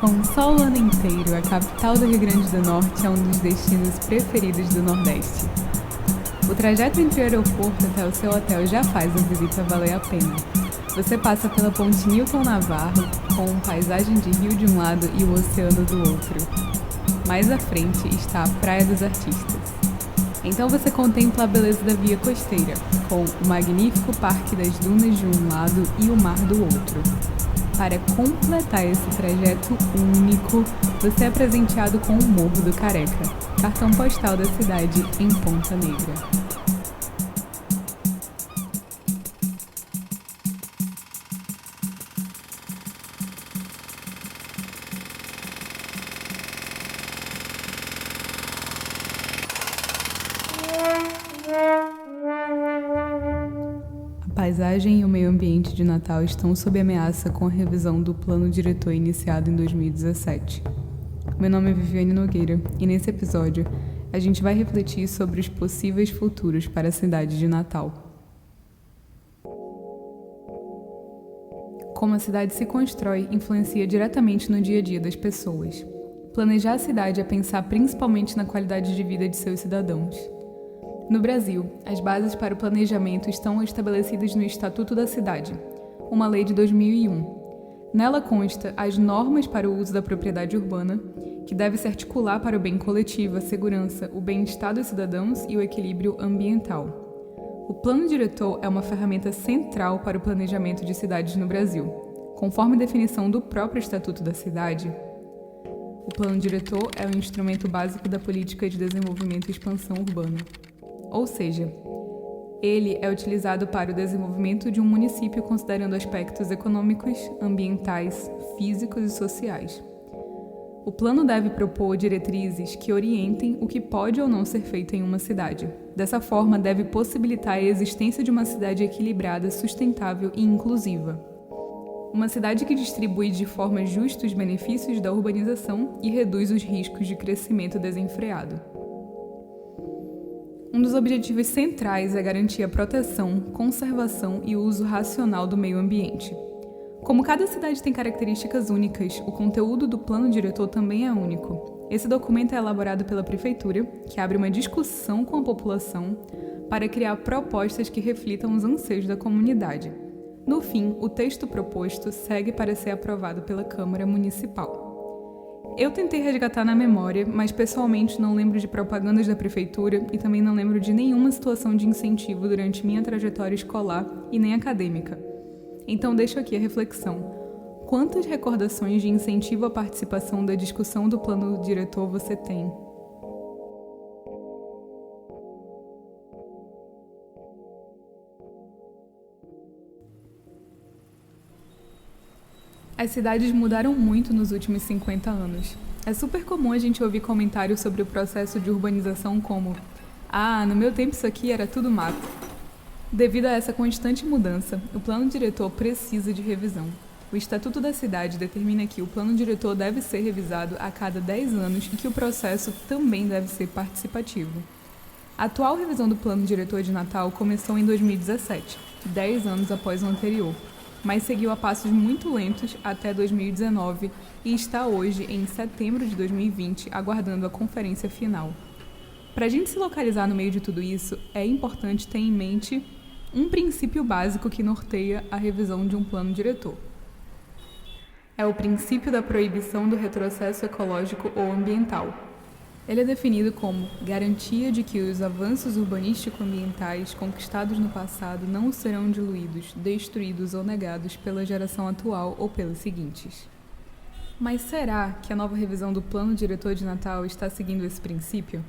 Com sol o ano inteiro, a capital do Rio Grande do Norte é um dos destinos preferidos do Nordeste. O trajeto entre o aeroporto até o seu hotel já faz a visita valer a pena. Você passa pela ponte Newton Navarro, com paisagem de rio de um lado e o oceano do outro. Mais à frente está a Praia dos Artistas. Então você contempla a beleza da via costeira, com o magnífico Parque das Dunas de um lado e o mar do outro. Para completar esse trajeto único, você é presenteado com o Morro do Careca, cartão postal da cidade em Ponta Negra. A paisagem e o meio ambiente de Natal estão sob ameaça com a revisão do Plano Diretor iniciado em 2017. Meu nome é Viviane Nogueira e nesse episódio a gente vai refletir sobre os possíveis futuros para a cidade de Natal. Como a cidade se constrói influencia diretamente no dia a dia das pessoas. Planejar a cidade é pensar principalmente na qualidade de vida de seus cidadãos. No Brasil, as bases para o planejamento estão estabelecidas no Estatuto da Cidade, uma lei de 2001. Nela consta as normas para o uso da propriedade urbana, que deve se articular para o bem coletivo, a segurança, o bem-estar dos cidadãos e o equilíbrio ambiental. O Plano Diretor é uma ferramenta central para o planejamento de cidades no Brasil. Conforme definição do próprio Estatuto da Cidade, o Plano Diretor é o instrumento básico da política de desenvolvimento e expansão urbana. Ou seja, ele é utilizado para o desenvolvimento de um município considerando aspectos econômicos, ambientais, físicos e sociais. O plano deve propor diretrizes que orientem o que pode ou não ser feito em uma cidade. Dessa forma, deve possibilitar a existência de uma cidade equilibrada, sustentável e inclusiva. Uma cidade que distribui de forma justa os benefícios da urbanização e reduz os riscos de crescimento desenfreado. Um dos objetivos centrais é garantir a proteção, conservação e uso racional do meio ambiente. Como cada cidade tem características únicas, o conteúdo do Plano Diretor também é único. Esse documento é elaborado pela Prefeitura, que abre uma discussão com a população para criar propostas que reflitam os anseios da comunidade. No fim, o texto proposto segue para ser aprovado pela Câmara Municipal. Eu tentei resgatar na memória, mas pessoalmente não lembro de propagandas da prefeitura e também não lembro de nenhuma situação de incentivo durante minha trajetória escolar e nem acadêmica. Então deixo aqui a reflexão. Quantas recordações de incentivo à participação da discussão do plano diretor você tem? As cidades mudaram muito nos últimos 50 anos. É super comum a gente ouvir comentários sobre o processo de urbanização como no meu tempo isso aqui era tudo mato. Devido a essa constante mudança, o plano diretor precisa de revisão. O Estatuto da Cidade determina que o plano diretor deve ser revisado a cada 10 anos e que o processo também deve ser participativo. A atual revisão do plano diretor de Natal começou em 2017, 10 anos após o anterior, mas seguiu a passos muito lentos até 2019 e está hoje, em setembro de 2020, aguardando a conferência final. Para a gente se localizar no meio de tudo isso, é importante ter em mente um princípio básico que norteia a revisão de um plano diretor. É o princípio da proibição do retrocesso ecológico ou ambiental. Ele é definido como garantia de que os avanços urbanístico-ambientais conquistados no passado não serão diluídos, destruídos ou negados pela geração atual ou pelas seguintes. Mas será que a nova revisão do Plano Diretor de Natal está seguindo esse princípio?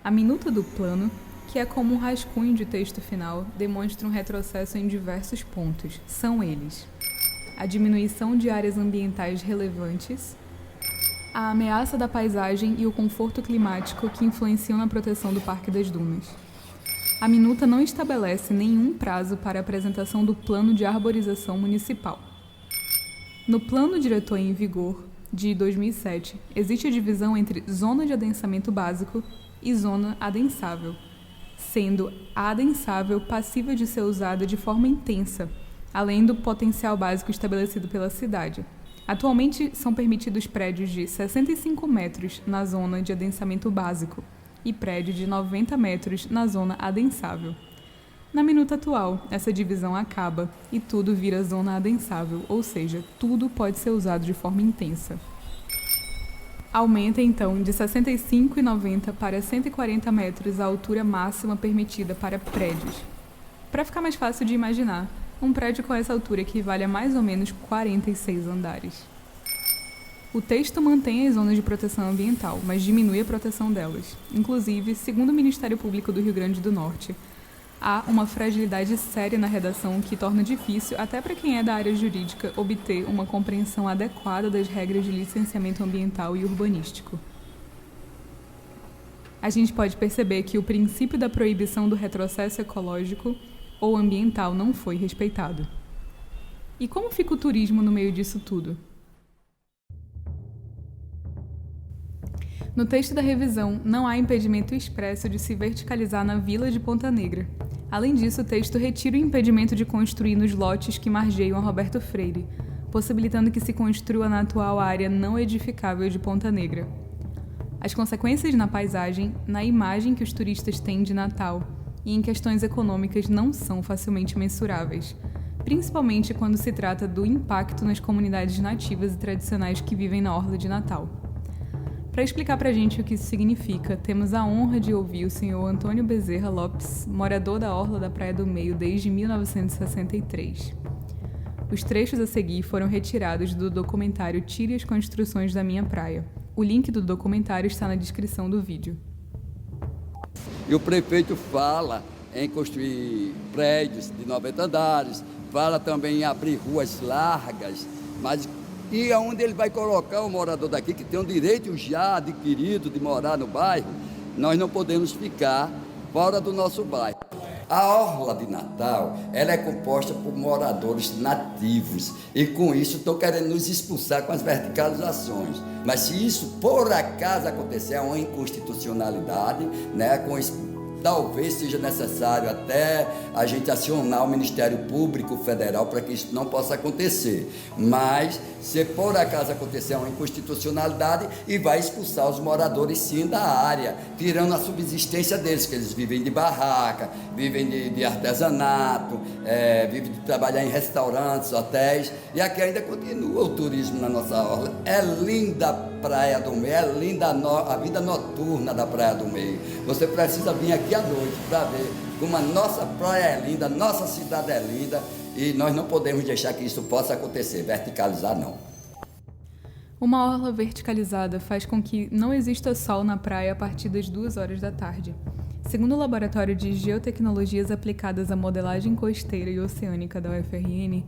A minuta do plano, que é como um rascunho de texto final, demonstra um retrocesso em diversos pontos. São eles: a diminuição de áreas ambientais relevantes, a ameaça da paisagem e o conforto climático que influenciam na proteção do Parque das Dunas. A minuta não estabelece nenhum prazo para a apresentação do plano de arborização municipal. No plano diretor em vigor, de 2007, existe a divisão entre zona de adensamento básico e zona adensável, sendo a adensável passível de ser usada de forma intensa, além do potencial básico estabelecido pela cidade. Atualmente, são permitidos prédios de 65 metros na zona de adensamento básico e prédio de 90 metros na zona adensável. Na minuta atual, essa divisão acaba e tudo vira zona adensável, ou seja, tudo pode ser usado de forma intensa. Aumenta, então, de 65,90 para 140 metros a altura máxima permitida para prédios. Para ficar mais fácil de imaginar, um prédio com essa altura equivale a mais ou menos 46 andares. O texto mantém as zonas de proteção ambiental, mas diminui a proteção delas. Inclusive, segundo o Ministério Público do Rio Grande do Norte, há uma fragilidade séria na redação que torna difícil, até para quem é da área jurídica, obter uma compreensão adequada das regras de licenciamento ambiental e urbanístico. A gente pode perceber que o princípio da proibição do retrocesso ecológico ou ambiental não foi respeitado. E como fica o turismo no meio disso tudo? No texto da revisão, não há impedimento expresso de se verticalizar na Vila de Ponta Negra. Além disso, o texto retira o impedimento de construir nos lotes que margeiam a Roberto Freire, possibilitando que se construa na atual área não edificável de Ponta Negra. As consequências na paisagem, na imagem que os turistas têm de Natal e em questões econômicas não são facilmente mensuráveis, principalmente quando se trata do impacto nas comunidades nativas e tradicionais que vivem na Orla de Natal. Para explicar para a gente o que isso significa, temos a honra de ouvir o senhor Antônio Bezerra Lopes, morador da Orla da Praia do Meio desde 1963. Os trechos a seguir foram retirados do documentário Tire as Construções da Minha Praia. O link do documentário está na descrição do vídeo. E o prefeito fala em construir prédios de 90 andares, fala também em abrir ruas largas, mas e aonde ele vai colocar o morador daqui, que tem o direito já adquirido de morar no bairro, nós não podemos ficar fora do nosso bairro. A Orla de Natal, ela é composta por moradores nativos e com isso estão querendo nos expulsar com as verticalizações. Mas se isso por acaso acontecer, é uma inconstitucionalidade, né, talvez seja necessário até a gente acionar o Ministério Público Federal para que isso não possa acontecer. Mas, se por acaso acontecer uma inconstitucionalidade, e vai expulsar os moradores sim da área, tirando a subsistência deles, que eles vivem de barraca, vivem de artesanato, vivem de trabalhar em restaurantes, hotéis, e aqui ainda continua o turismo na nossa orla. É linda a Praia do Meio, é linda a vida noturna da Praia do Meio. Você precisa vir aqui à noite para ver como a nossa praia é linda, nossa cidade é linda, e nós não podemos deixar que isso possa acontecer, verticalizar não. Uma orla verticalizada faz com que não exista sol na praia a partir das 2 horas da tarde. Segundo o Laboratório de Geotecnologias Aplicadas à Modelagem Costeira e Oceânica da UFRN,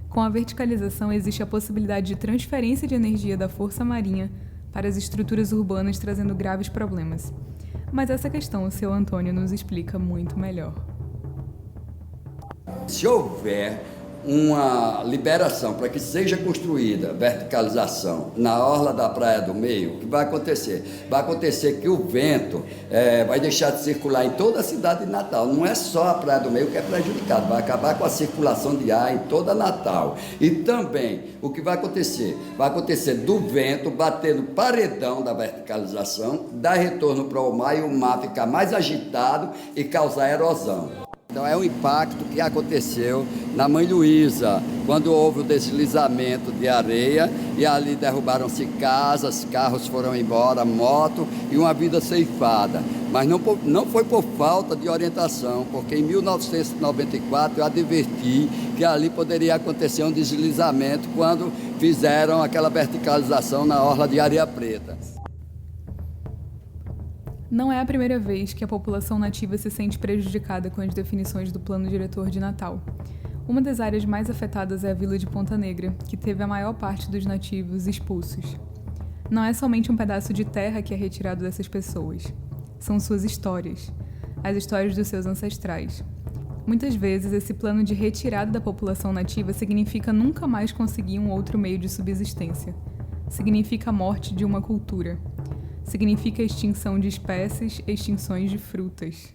com a verticalização existe a possibilidade de transferência de energia da força marinha para as estruturas urbanas, trazendo graves problemas. Mas essa questão o seu Antônio nos explica muito melhor. Se houver uma liberação para que seja construída verticalização na orla da Praia do Meio, o que vai acontecer? Vai acontecer que o vento vai deixar de circular em toda a cidade de Natal. Não é só a Praia do Meio que é prejudicada, vai acabar com a circulação de ar em toda Natal. E também, o que vai acontecer? Vai acontecer do vento bater no paredão da verticalização, dar retorno para o mar e o mar ficar mais agitado e causar erosão. Então é um impacto que aconteceu na Mãe Luísa, quando houve o deslizamento de areia e ali derrubaram-se casas, carros foram embora, moto e uma vida ceifada. Mas não foi por falta de orientação, porque em 1994 eu adverti que ali poderia acontecer um deslizamento quando fizeram aquela verticalização na orla de Areia Preta. Não é a primeira vez que a população nativa se sente prejudicada com as definições do Plano Diretor de Natal. Uma das áreas mais afetadas é a Vila de Ponta Negra, que teve a maior parte dos nativos expulsos. Não é somente um pedaço de terra que é retirado dessas pessoas. São suas histórias, as histórias dos seus ancestrais. Muitas vezes, esse plano de retirada da população nativa significa nunca mais conseguir um outro meio de subsistência. Significa a morte de uma cultura. Significa extinção de espécies, extinções de frutas.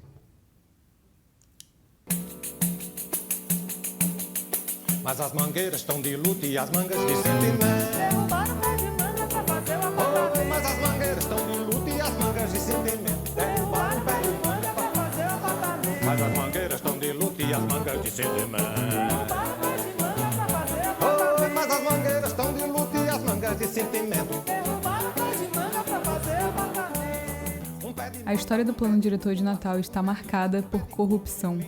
Mas as mangueiras estão de luto e as mangas de sentimento. Derrubaram o pé de manga pra fazer o apartamento. Mas as mangueiras estão de luto e as mangas de sentimento. Derrubaram o pé de manga pra fazer o apartamento. Mas as mangueiras estão de luto e as mangas de sentimento. Derrubaram o pé de manga pra fazer o apartamento. Mas as mangueiras estão de luto e as mangas de sentimento. Derrubaram o pé de manga pra fazer o apartamento. A história do Plano Diretor de Natal está marcada por corrupção.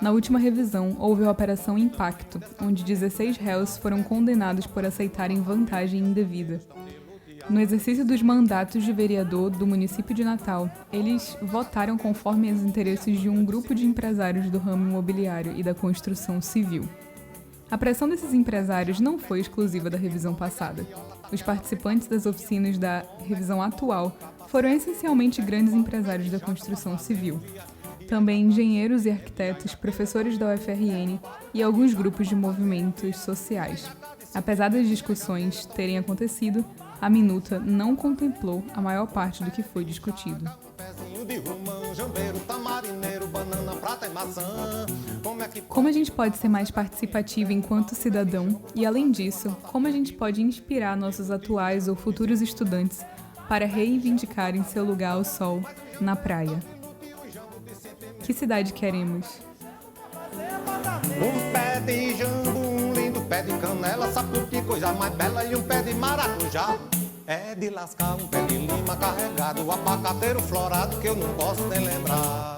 Na última revisão, houve a Operação Impacto, onde 16 réus foram condenados por aceitarem vantagem indevida. No exercício dos mandatos de vereador do município de Natal, eles votaram conforme os interesses de um grupo de empresários do ramo imobiliário e da construção civil. A pressão desses empresários não foi exclusiva da revisão passada. Os participantes das oficinas da revisão atual foram essencialmente grandes empresários da construção civil. Também engenheiros e arquitetos, professores da UFRN e alguns grupos de movimentos sociais. Apesar das discussões terem acontecido, a minuta não contemplou a maior parte do que foi discutido. Como a gente pode ser mais participativo enquanto cidadão e, além disso, como a gente pode inspirar nossos atuais ou futuros estudantes para reivindicarem seu lugar ao sol na praia? Que cidade queremos? Um pé de jambo, um lindo pé de canela, saputi, coisa mais bela, e um pé de maracujá. É de lascar um pé de lima carregado, o abacateiro florado que eu não posso nem lembrar.